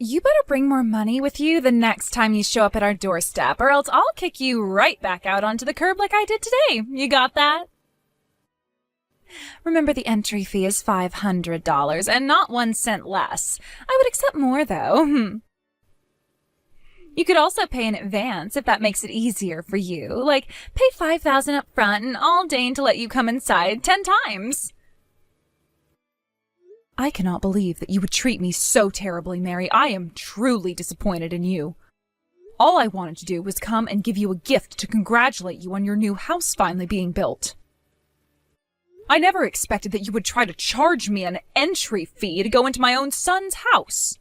You better bring more money with you the next time you show up at our doorstep, or else I'll kick you right back out onto the curb like I did today. You got that? Remember, the entry fee is $500 and not 1 cent less. I would accept more, though. You could also pay in advance if that makes it easier for you. Like, pay $5,000 up front and I'll deign to let you come inside 10 times. I cannot believe that you would treat me so terribly, Mary. I am truly disappointed in you. All I wanted to do was come and give you a gift to congratulate you on your new house finally being built. I never expected that you would try to charge me an entry fee to go into my own son's house.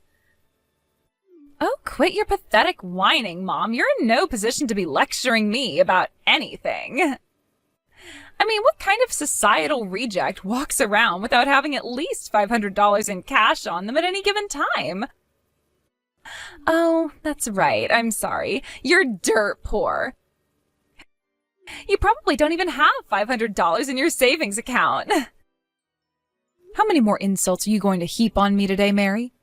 Oh, quit your pathetic whining, Mom. You're in no position to be lecturing me about anything. I mean, what kind of societal reject walks around without having at least $500 in cash on them at any given time? Oh, that's right. I'm sorry. You're dirt poor. You probably don't even have $500 in your savings account. How many more insults are you going to heap on me today, Mary?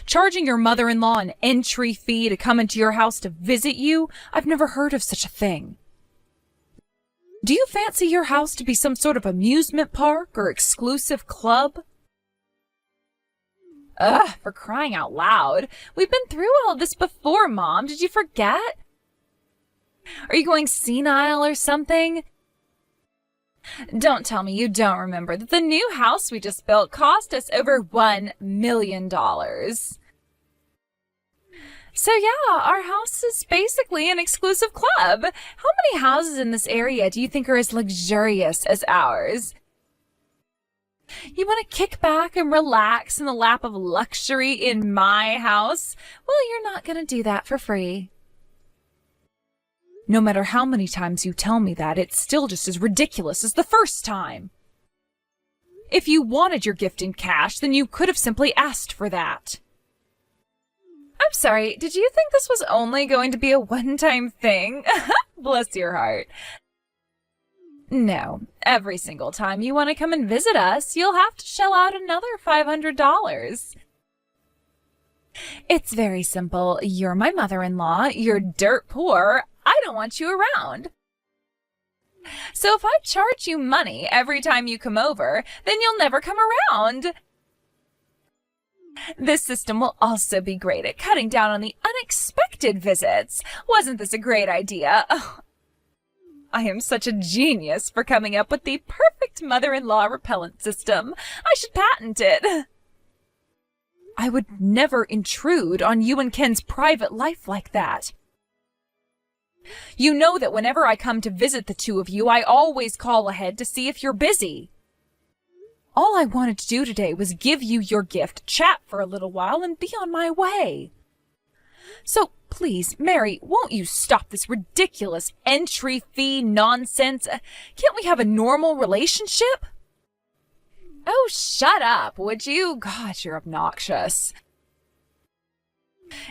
Charging your mother-in-law an entry fee to come into your house to visit you? I've never heard of such a thing. Do you fancy your house to be some sort of amusement park or exclusive club? Ugh, for crying out loud. We've been through all this before, Mom. Did you forget? Are you going senile or something? Don't tell me you don't remember that the new house we just built cost us over $1 million. So yeah, our house is basically an exclusive club. How many houses in this area do you think are as luxurious as ours? You want to kick back and relax in the lap of luxury in my house? Well, you're not going to do that for free. No matter how many times you tell me that, it's still just as ridiculous as the first time. If you wanted your gift in cash, then you could have simply asked for that. I'm sorry, did you think this was only going to be a one-time thing? Bless your heart. No, every single time you want to come and visit us, you'll have to shell out another $500. It's very simple. You're my mother-in-law, you're dirt poor, I don't want you around. So if I charge you money every time you come over, then you'll never come around. This system will also be great at cutting down on the unexpected visits. Wasn't this a great idea? Oh, I am such a genius for coming up with the perfect mother-in-law repellent system. I should patent it. I would never intrude on you and Ken's private life like that. You know that whenever I come to visit the two of you, I always call ahead to see if you're busy. All I wanted to do today was give you your gift, chat for a little while, and be on my way. So please, Mary, won't you stop this ridiculous entry fee nonsense? Can't we have a normal relationship? Oh, shut up, would you? God, you're obnoxious.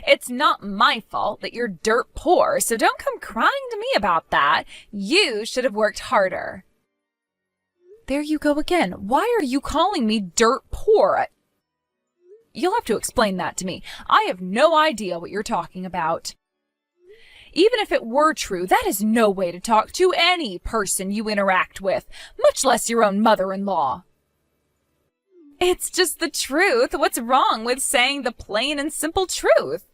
It's not my fault that you're dirt poor, so don't come crying to me about that. You should have worked harder. There you go again. Why are you calling me dirt poor? You'll have to explain that to me. I have no idea what you're talking about. Even if it were true, that is no way to talk to any person you interact with, much less your own mother-in-law. It's just the truth. What's wrong with saying the plain and simple truth?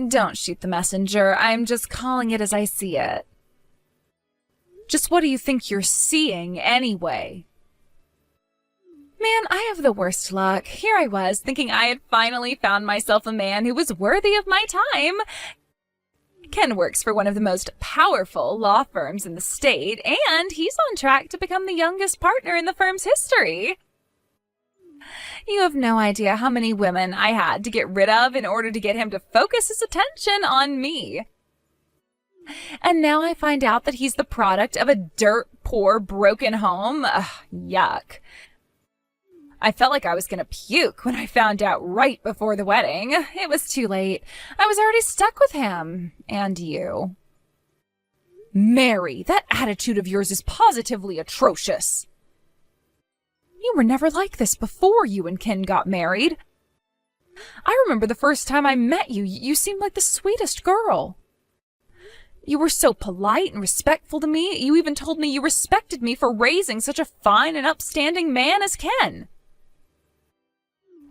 Don't shoot the messenger. I'm just calling it as I see it. Just what do you think you're seeing anyway? Man, I have the worst luck. Here I was, thinking I had finally found myself a man who was worthy of my time. Ken works for one of the most powerful law firms in the state, and he's on track to become the youngest partner in the firm's history. You have no idea how many women I had to get rid of in order to get him to focus his attention on me. And now I find out that he's the product of a dirt poor, broken home. Ugh, yuck. I felt like I was going to puke when I found out right before the wedding. It was too late. I was already stuck with him. And you. Mary, that attitude of yours is positively atrocious. You were never like this before you and Ken got married. I remember the first time I met you. You seemed like the sweetest girl. You were so polite and respectful to me. You even told me you respected me for raising such a fine and upstanding man as Ken.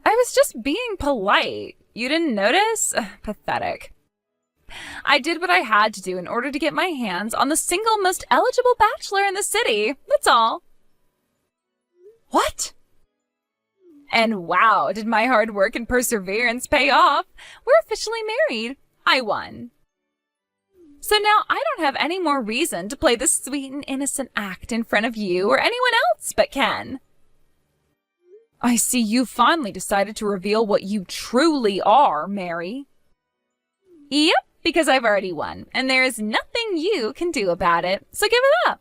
I was just being polite. You didn't notice? Pathetic. I did what I had to do in order to get my hands on the single most eligible bachelor in the city. That's all. What? And wow, did my hard work and perseverance pay off. We're officially married. I won. So now I don't have any more reason to play this sweet and innocent act in front of you or anyone else but Ken. I see you finally decided to reveal what you truly are, Mary. Yep, because I've already won, and there is nothing you can do about it, so give it up.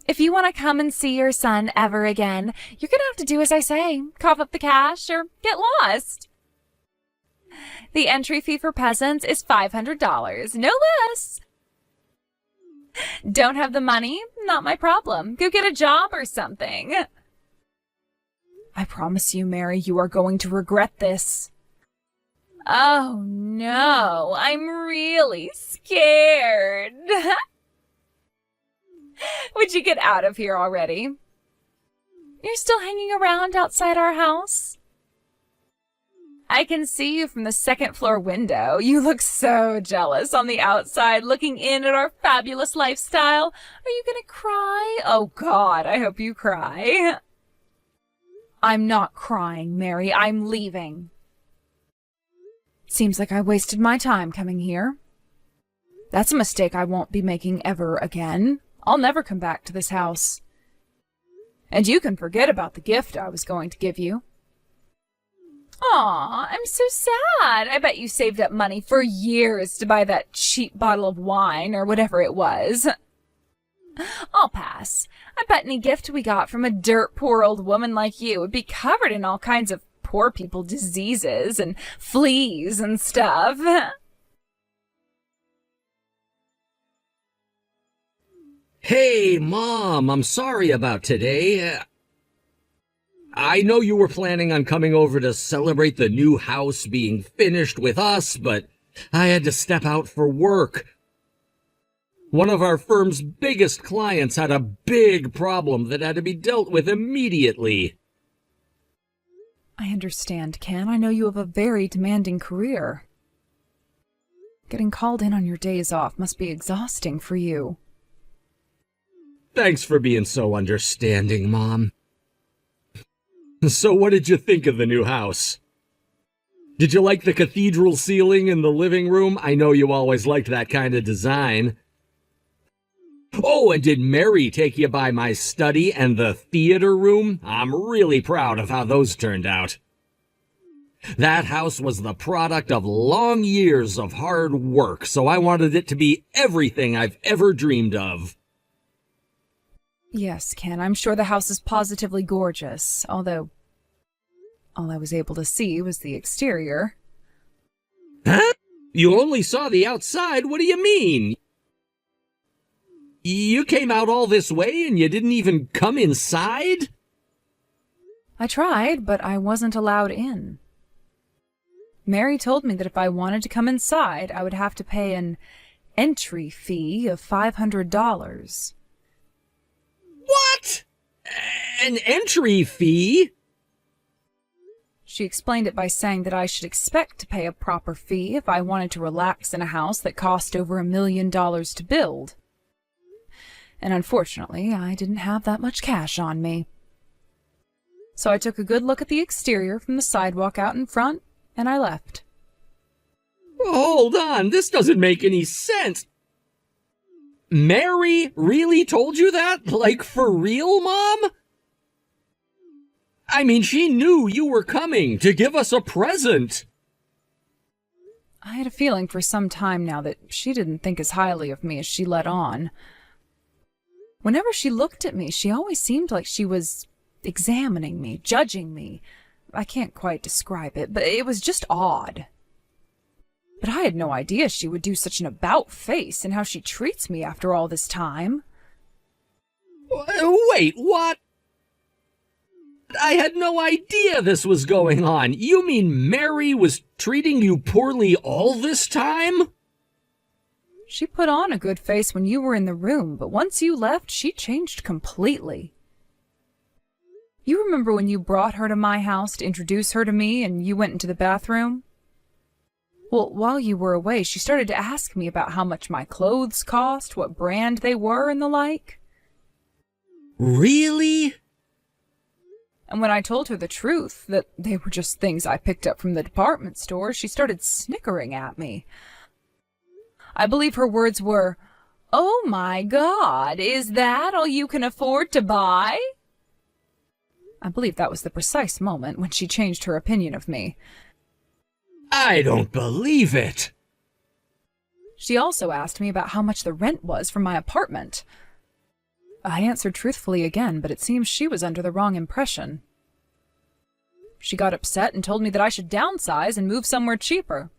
If you want to come and see your son ever again, you're going to have to do as I say, cough up the cash or get lost. The entry fee for peasants is $500, no less. Don't have the money? Not my problem. Go get a job or something. I promise you, Mary, you are going to regret this. Oh, no, I'm really scared. Would you get out of here already? You're still hanging around outside our house? I can see you from the second floor window. You look so jealous on the outside, looking in at our fabulous lifestyle. Are you gonna cry? Oh, God, I hope you cry. I'm not crying, Mary. I'm leaving. Seems like I wasted my time coming here. That's a mistake I won't be making ever again. I'll never come back to this house. And you can forget about the gift I was going to give you. Aw, I'm so sad. I bet you saved up money for years to buy that cheap bottle of wine or whatever it was. I'll pass. I bet any gift we got from a dirt poor old woman like you would be covered in all kinds of poor people diseases and fleas and stuff. Hey, Mom, I'm sorry about today. I know you were planning on coming over to celebrate the new house being finished with us, but I had to step out for work. One of our firm's biggest clients had a big problem that had to be dealt with immediately. I understand, Ken. I know you have a very demanding career. Getting called in on your days off must be exhausting for you. Thanks for being so understanding, Mom. So what did you think of the new house? Did you like the cathedral ceiling in the living room? I know you always liked that kind of design. Oh, and did Mary take you by my study and the theater room? I'm really proud of how those turned out. That house was the product of long years of hard work, so I wanted it to be everything I've ever dreamed of. Yes, Ken, I'm sure the house is positively gorgeous, although all I was able to see was the exterior. Huh? You only saw the outside? What do you mean? You came out all this way and you didn't even come inside? I tried, but I wasn't allowed in. Mary told me that if I wanted to come inside, I would have to pay an entry fee of $500. What? An entry fee? She explained it by saying that I should expect to pay a proper fee if I wanted to relax in a house that cost over $1 million to build. And unfortunately, I didn't have that much cash on me. So I took a good look at the exterior from the sidewalk out in front, and I left. Hold on, this doesn't make any sense. Mary really told you that? Like, for real, Mom? I mean, she knew you were coming to give us a present. I had a feeling for some time now that she didn't think as highly of me as she let on. Whenever she looked at me, she always seemed like she was examining me, judging me. I can't quite describe it, but it was just odd. But I had no idea she would do such an about-face in how she treats me after all this time. Wait, what? I had no idea this was going on. You mean Mary was treating you poorly all this time? She put on a good face when you were in the room, but once you left, she changed completely. You remember when you brought her to my house to introduce her to me and you went into the bathroom? Well, while you were away, she started to ask me about how much my clothes cost, what brand they were, and the like. Really? And when I told her the truth, that they were just things I picked up from the department store, she started snickering at me. I believe her words were, "Oh my God, is that all you can afford to buy?" I believe that was the precise moment when she changed her opinion of me. I don't believe it. She also asked me about how much the rent was for my apartment. I answered truthfully again, but it seems she was under the wrong impression. She got upset and told me that I should downsize and move somewhere cheaper.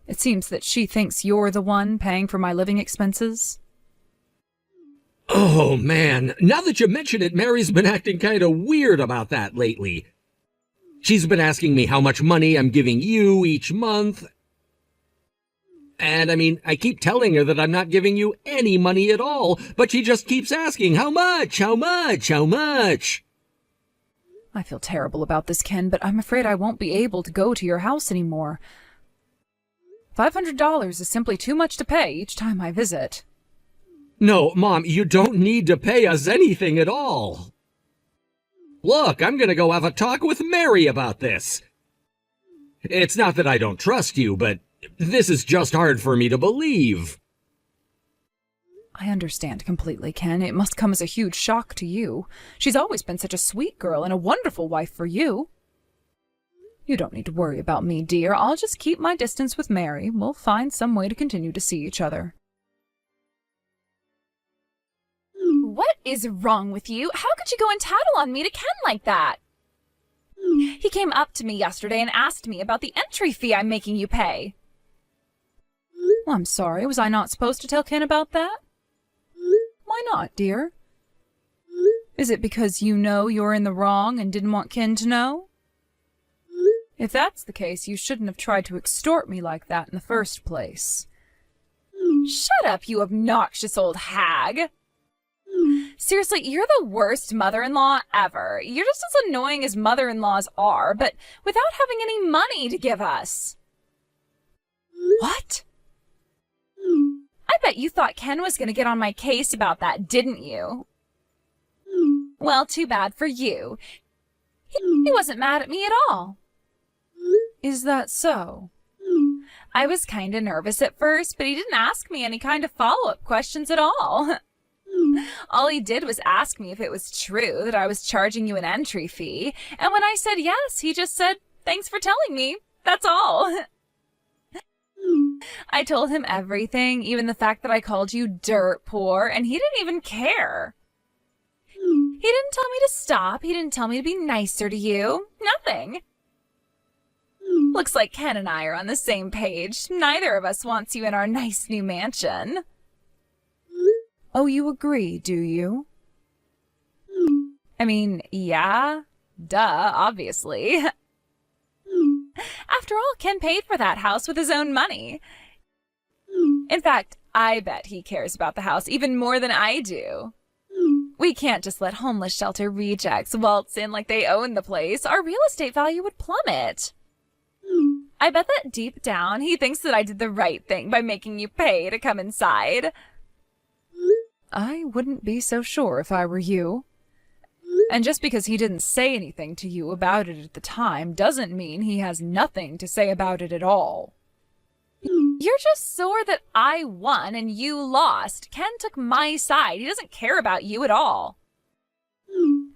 It seems that she thinks you're the one paying for my living expenses. Oh, man. Now that you mention it, Mary's been acting kind of weird about that lately. She's been asking me how much money I'm giving you each month. And I keep telling her that I'm not giving you any money at all, but she just keeps asking, how much, how much, how much? I feel terrible about this, Ken, but I'm afraid I won't be able to go to your house anymore. $500 is simply too much to pay each time I visit. No, Mom, you don't need to pay us anything at all. Look, I'm gonna go have a talk with Mary about this. It's not that I don't trust you, but this is just hard for me to believe. I understand completely, Ken. It must come as a huge shock to you. She's always been such a sweet girl and a wonderful wife for you. You don't need to worry about me, dear. I'll just keep my distance with Mary. We'll find some way to continue to see each other. What is wrong with you? How could you go and tattle on me to Ken like that? He came up to me yesterday and asked me about the entry fee I'm making you pay. Well, I'm sorry. Was I not supposed to tell Ken about that? Why not, dear? Is it because you know you're in the wrong and didn't want Ken to know? If that's the case, you shouldn't have tried to extort me like that in the first place. Shut up, you obnoxious old hag! Seriously, you're the worst mother-in-law ever. You're just as annoying as mother-in-laws are, but without having any money to give us. What? I bet you thought Ken was going to get on my case about that, didn't you? Well, too bad for you. He wasn't mad at me at all. Is that so? I was kind of nervous at first, but he didn't ask me any kind of follow-up questions at all. All he did was ask me if it was true that I was charging you an entry fee, and when I said yes, he just said, "Thanks for telling me." That's all. I told him everything, even the fact that I called you dirt poor, and he didn't even care. He didn't tell me to stop. He didn't tell me to be nicer to you. Nothing. Looks like Ken and I are on the same page. Neither of us wants you in our nice new mansion. Oh, you agree, do you? Yeah. Duh, obviously. After all, Ken paid for that house with his own money. In fact, I bet he cares about the house even more than I do. We can't just let homeless shelter rejects waltz in like they own the place. Our real estate value would plummet. I bet that deep down he thinks that I did the right thing by making you pay to come inside. I wouldn't be so sure if I were you. And just because he didn't say anything to you about it at the time doesn't mean he has nothing to say about it at all. You're just sore that I won and you lost. Ken took my side. He doesn't care about you at all.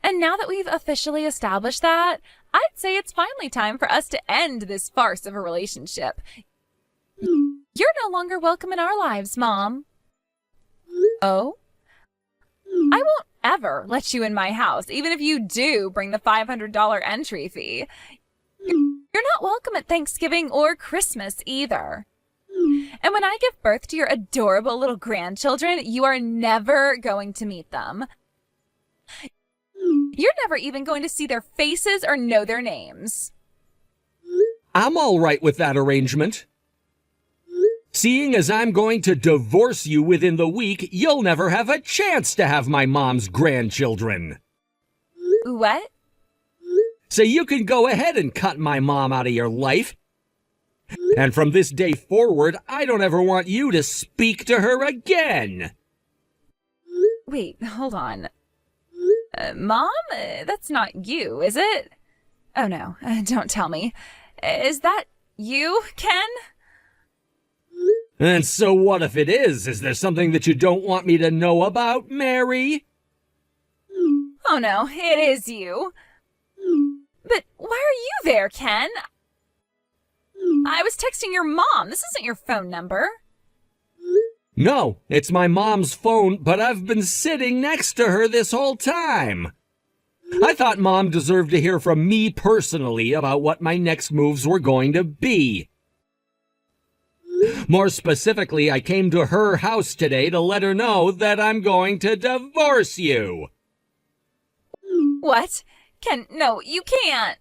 And now that we've officially established that, I'd say it's finally time for us to end this farce of a relationship. You're no longer welcome in our lives, Mom. Oh? I won't ever let you in my house, even if you do bring the $500 entry fee. You're not welcome at Thanksgiving or Christmas either. And when I give birth to your adorable little grandchildren, you are never going to meet them. You're never even going to see their faces or know their names. I'm all right with that arrangement. Seeing as I'm going to divorce you within the week, you'll never have a chance to have my mom's grandchildren. What? So you can go ahead and cut my mom out of your life. And from this day forward, I don't ever want you to speak to her again. Wait, hold on. Mom? That's not you, is it? Oh no, don't tell me. Is that you, Ken? And so what if it is? Is there something that you don't want me to know about, Mary? Oh no, it is you. But why are you there, Ken? I was texting your mom. This isn't your phone number. No, it's my mom's phone, but I've been sitting next to her this whole time. I thought Mom deserved to hear from me personally about what my next moves were going to be. More specifically, I came to her house today to let her know that I'm going to divorce you. What? Ken, no, you can't.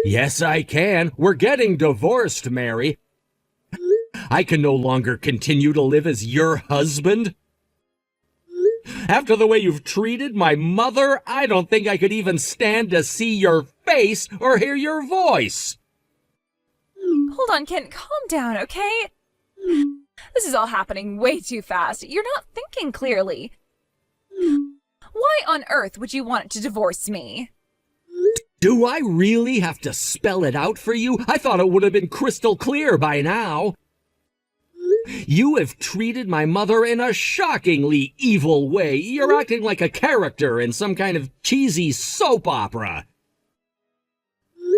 Yes, I can. We're getting divorced, Mary. I can no longer continue to live as your husband. After the way you've treated my mother, I don't think I could even stand to see your face or hear your voice. Hold on, Ken, calm down, okay? This is all happening way too fast. You're not thinking clearly. Why on earth would you want to divorce me? Do I really have to spell it out for you? I thought it would have been crystal clear by now. You have treated my mother in a shockingly evil way. You're acting like a character in some kind of cheesy soap opera.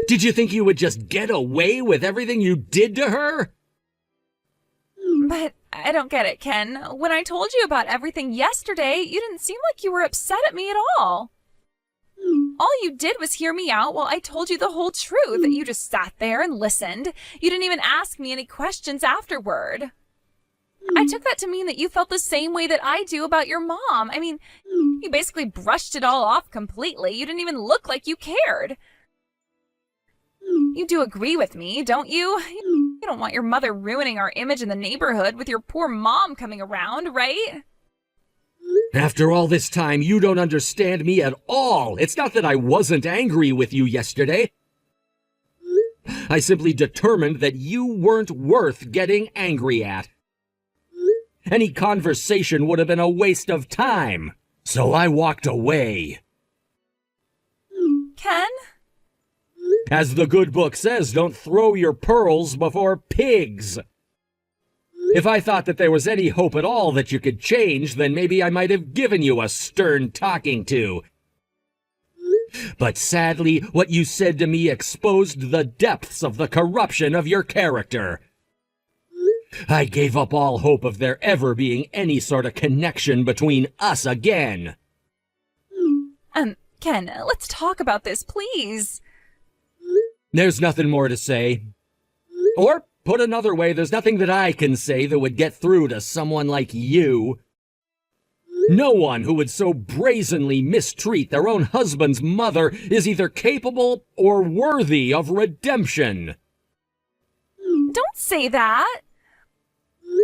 Did you think you would just get away with everything you did to her? But I don't get it, Ken. When I told you about everything yesterday, you didn't seem like you were upset at me at all. All you did was hear me out while I told you the whole truth. You just sat there and listened. You didn't even ask me any questions afterward. I took that to mean that you felt the same way that I do about your mom. I mean, you basically brushed it all off completely. You didn't even look like you cared. You do agree with me, don't you? You don't want your mother ruining our image in the neighborhood with your poor mom coming around, right? After all this time, you don't understand me at all. It's not that I wasn't angry with you yesterday. I simply determined that you weren't worth getting angry at. Any conversation would have been a waste of time, so I walked away. Ken? As the good book says, don't throw your pearls before pigs. If I thought that there was any hope at all that you could change, then maybe I might have given you a stern talking to. But sadly, what you said to me exposed the depths of the corruption of your character. I gave up all hope of there ever being any sort of connection between us again. Ken, let's talk about this, please. There's nothing more to say. Or, put another way, there's nothing that I can say that would get through to someone like you. No one who would so brazenly mistreat their own husband's mother is either capable or worthy of redemption. Don't say that.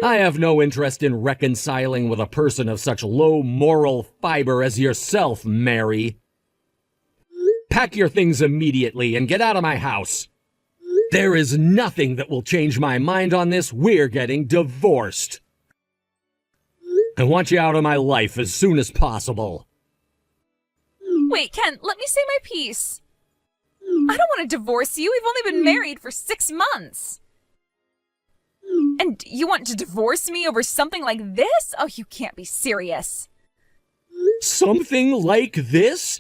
I have no interest in reconciling with a person of such low moral fiber as yourself, Mary. Pack your things immediately and get out of my house. There is nothing that will change my mind on this. We're getting divorced. I want you out of my life as soon as possible. Wait, Ken, let me say my piece. I don't want to divorce you. We've only been married for 6 months. And you want to divorce me over something like this? Oh, you can't be serious. Something like this?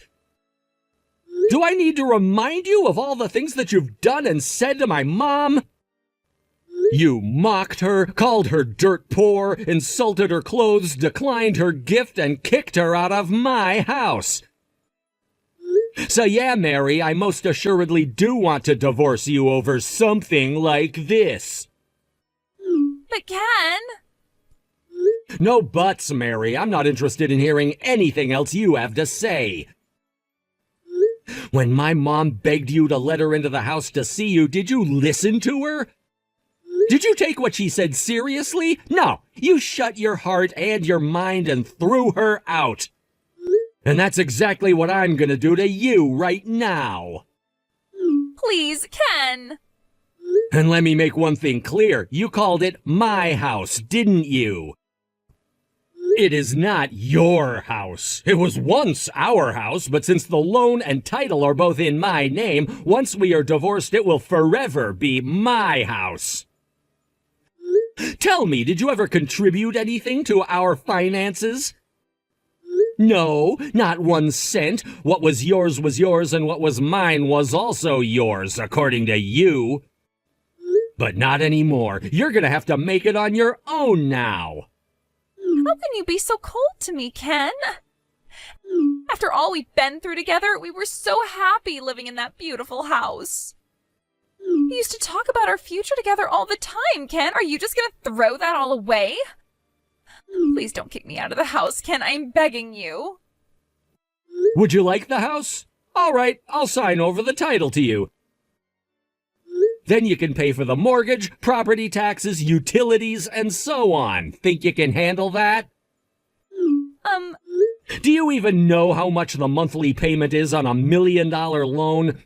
Do I need to remind you of all the things that you've done and said to my mom? You mocked her, called her dirt poor, insulted her clothes, declined her gift, and kicked her out of my house. So yeah, Mary, I most assuredly do want to divorce you over something like this. But Ken... No buts, Mary. I'm not interested in hearing anything else you have to say. When my mom begged you to let her into the house to see you, did you listen to her? Did you take what she said seriously? No, you shut your heart and your mind and threw her out. And that's exactly what I'm gonna do to you right now. Please, Ken. And let me make one thing clear. You called it my house, didn't you? It is not your house. It was once our house, but since the loan and title are both in my name, once we are divorced, it will forever be my house. Tell me, did you ever contribute anything to our finances? No, not 1 cent. What was yours, and what was mine was also yours, according to you. But not anymore. You're gonna have to make it on your own now. How can you be so cold to me, Ken? After all we've been through together, we were so happy living in that beautiful house. We used to talk about our future together all the time, Ken. Are you just gonna throw that all away? Please don't kick me out of the house, Ken. I'm begging you. Would you like the house? All right, I'll sign over the title to you. Then you can pay for the mortgage, property taxes, utilities, and so on. Think you can handle that? Do you even know how much the monthly payment is on $1 million loan?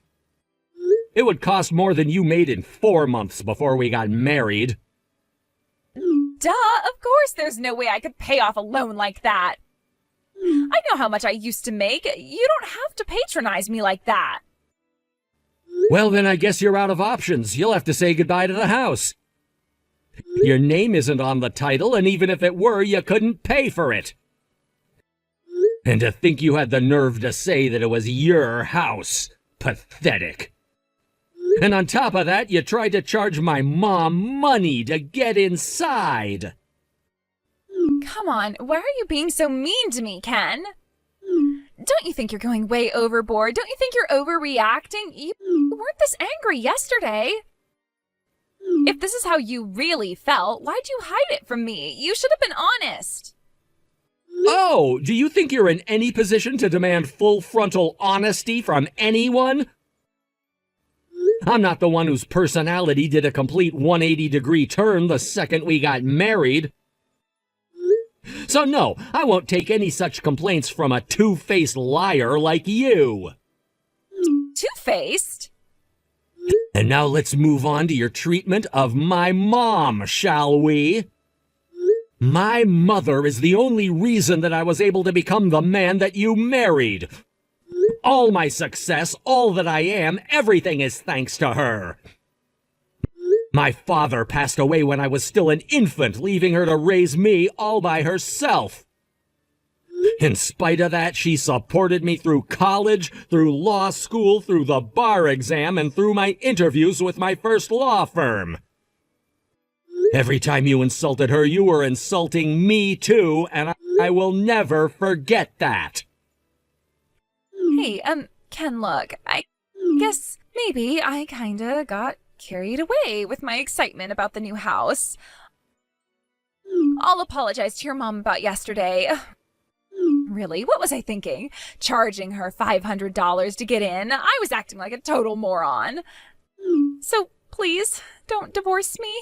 It would cost more than you made in 4 months before we got married. Duh, of course there's no way I could pay off a loan like that. I know how much I used to make. You don't have to patronize me like that. Well, then I guess you're out of options. You'll have to say goodbye to the house. Your name isn't on the title, and even if it were, you couldn't pay for it. And to think you had the nerve to say that it was your house. Pathetic. And on top of that, you tried to charge my mom money to get inside. Come on, why are you being so mean to me, Ken? Don't you think you're going way overboard? Don't you think you're overreacting? You weren't this angry yesterday. If this is how you really felt, why'd you hide it from me? You should have been honest. Oh, do you think you're in any position to demand full frontal honesty from anyone? I'm not the one whose personality did a complete 180-degree turn the second we got married. So no, I won't take any such complaints from a two-faced liar like you. Two-faced? And now let's move on to your treatment of my mom, shall we? My mother is the only reason that I was able to become the man that you married. All my success, all that I am, everything is thanks to her. My father passed away when I was still an infant, leaving her to raise me all by herself. In spite of that, she supported me through college, through law school, through the bar exam, and through my interviews with my first law firm. Every time you insulted her, you were insulting me too, and I will never forget that. Hey, Ken, look, I guess maybe I kinda got carried away with my excitement about the new house. I'll apologize to your mom about yesterday. Really, what was I thinking? Charging her $500 to get in? I was acting like a total moron. So, please, don't divorce me.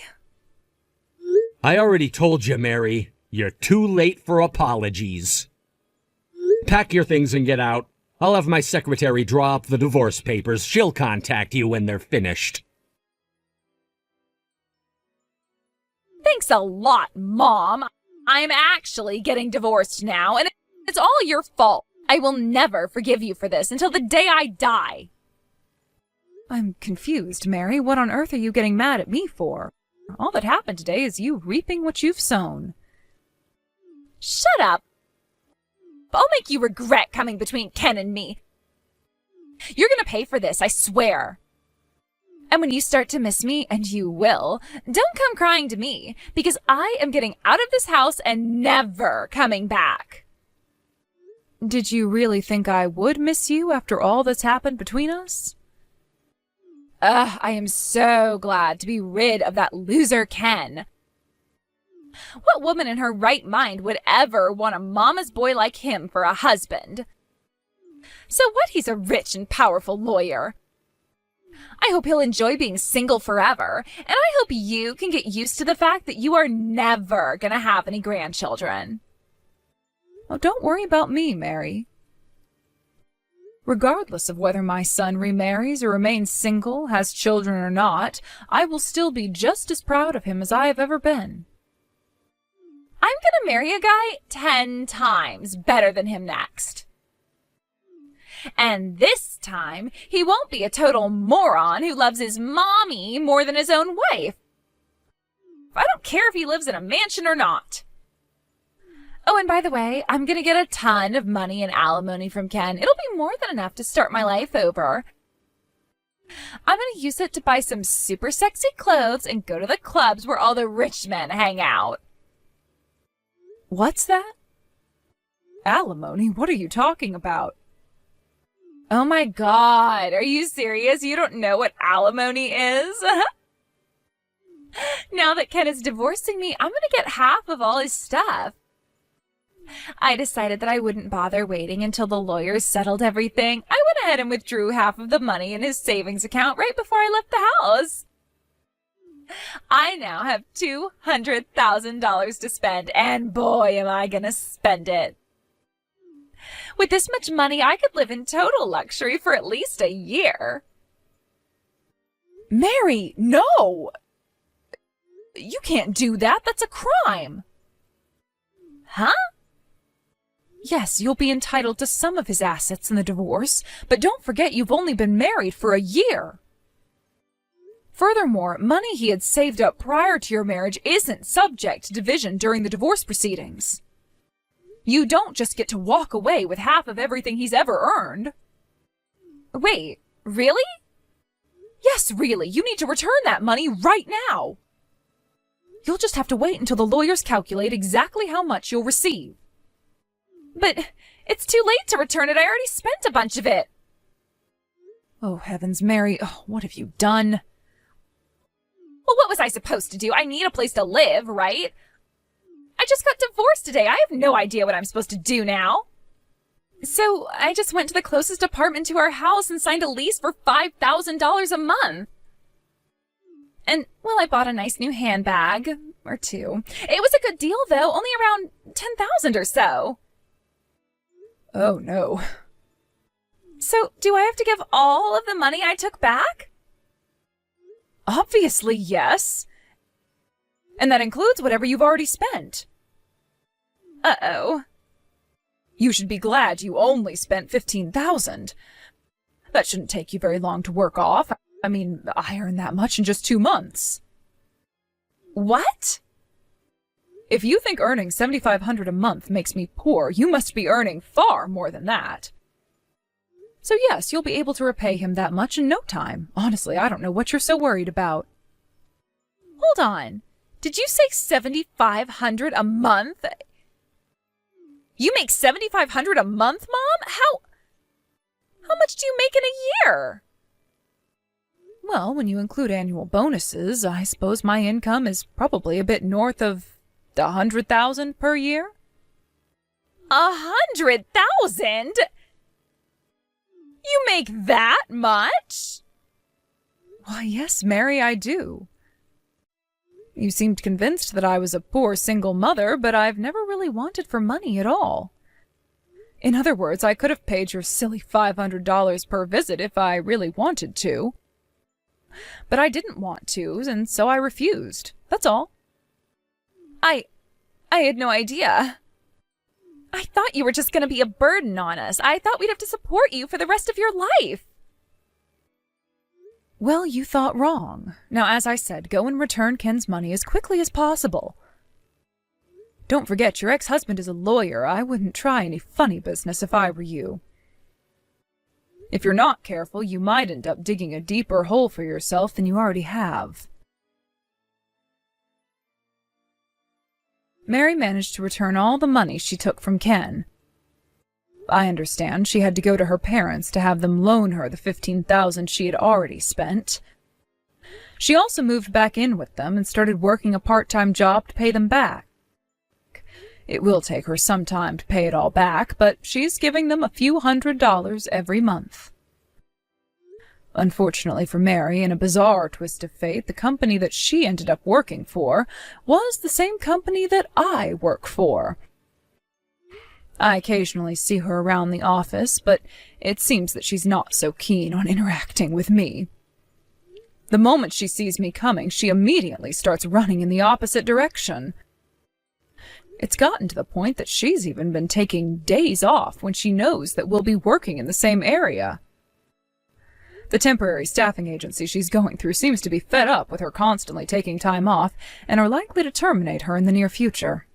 I already told you, Mary. You're too late for apologies. Pack your things and get out. I'll have my secretary draw up the divorce papers. She'll contact you when they're finished. Thanks a lot, Mom. I'm actually getting divorced now, and it's all your fault. I will never forgive you for this until the day I die. I'm confused, Mary. What on earth are you getting mad at me for? All that happened today is you reaping what you've sown. Shut up. I'll make you regret coming between Ken and me. You're gonna pay for this, I swear. And when you start to miss me, and you will, don't come crying to me, because I am getting out of this house and never coming back. Did you really think I would miss you after all that's happened between us? I am so glad to be rid of that loser Ken. What woman in her right mind would ever want a mama's boy like him for a husband? So what? He's a rich and powerful lawyer. I hope he'll enjoy being single forever, and I hope you can get used to the fact that you are never gonna have any grandchildren. Oh, don't worry about me, Mary. Regardless of whether my son remarries or remains single, has children or not, I will still be just as proud of him as I have ever been. I'm gonna marry a guy 10 times better than him next. And this time, he won't be a total moron who loves his mommy more than his own wife. I don't care if he lives in a mansion or not. Oh, and by the way, I'm gonna get a ton of money in alimony from Ken. It'll be more than enough to start my life over. I'm gonna use it to buy some super sexy clothes and go to the clubs where all the rich men hang out. What's that? Alimony? What are you talking about? Oh my God, are you serious? You don't know what alimony is? Now that Ken is divorcing me, I'm gonna get half of all his stuff. I decided that I wouldn't bother waiting until the lawyers settled everything. I went ahead and withdrew half of the money in his savings account right before I left the house. I now have $200,000 to spend, and boy, am I gonna spend it. With this much money, I could live in total luxury for at least a year. Mary, no! You can't do that. That's a crime. Huh? Yes, you'll be entitled to some of his assets in the divorce, but don't forget you've only been married for a year. Furthermore, money he had saved up prior to your marriage isn't subject to division during the divorce proceedings. You don't just get to walk away with half of everything he's ever earned. Wait, really? Yes, really. You need to return that money right now. You'll just have to wait until the lawyers calculate exactly how much you'll receive. But it's too late to return it. I already spent a bunch of it. Oh, heavens, Mary. Oh, what have you done? Well, what was I supposed to do? I need a place to live, right? I just got divorced today. I have no idea what I'm supposed to do now. So I just went to the closest apartment to our house and signed a lease for $5,000 a month. And, well, I bought a nice new handbag, or two. It was a good deal, though, only around $10,000 or so. Oh, no. So, do I have to give all of the money I took back? Obviously, yes. And that includes whatever you've already spent. Uh-oh. You should be glad you only spent $15,000. That shouldn't take you very long to work off. I mean, I earned that much in just 2 months. What? If you think earning $7,500 a month makes me poor, you must be earning far more than that. So yes, you'll be able to repay him that much in no time. Honestly, I don't know what you're so worried about. Hold on. Did you say $7,500 a month? You make $7,500 a month, Mom? How much do you make in a year? Well, when you include annual bonuses, I suppose my income is probably a bit north of $100,000 per year. 100,000? You make that much? Why, yes, Mary, I do. You seemed convinced that I was a poor single mother, but I've never really wanted for money at all. In other words, I could have paid your silly $500 per visit if I really wanted to. But I didn't want to, and so I refused. That's all. I had no idea. I thought you were just going to be a burden on us. I thought we'd have to support you for the rest of your life. Well, you thought wrong. Now, as I said, go and return Ken's money as quickly as possible. Don't forget, your ex-husband is a lawyer. I wouldn't try any funny business if I were you. If you're not careful, you might end up digging a deeper hole for yourself than you already have. Mary managed to return all the money she took from Ken. I understand she had to go to her parents to have them loan her the $15,000 she had already spent. She also moved back in with them and started working a part-time job to pay them back. It will take her some time to pay it all back, but she's giving them a few $100s every month. Unfortunately for Mary, in a bizarre twist of fate, the company that she ended up working for was the same company that I work for. I occasionally see her around the office, but it seems that she's not so keen on interacting with me. The moment she sees me coming, she immediately starts running in the opposite direction. It's gotten to the point that she's even been taking days off when she knows that we'll be working in the same area. The temporary staffing agency she's going through seems to be fed up with her constantly taking time off and are likely to terminate her in the near future.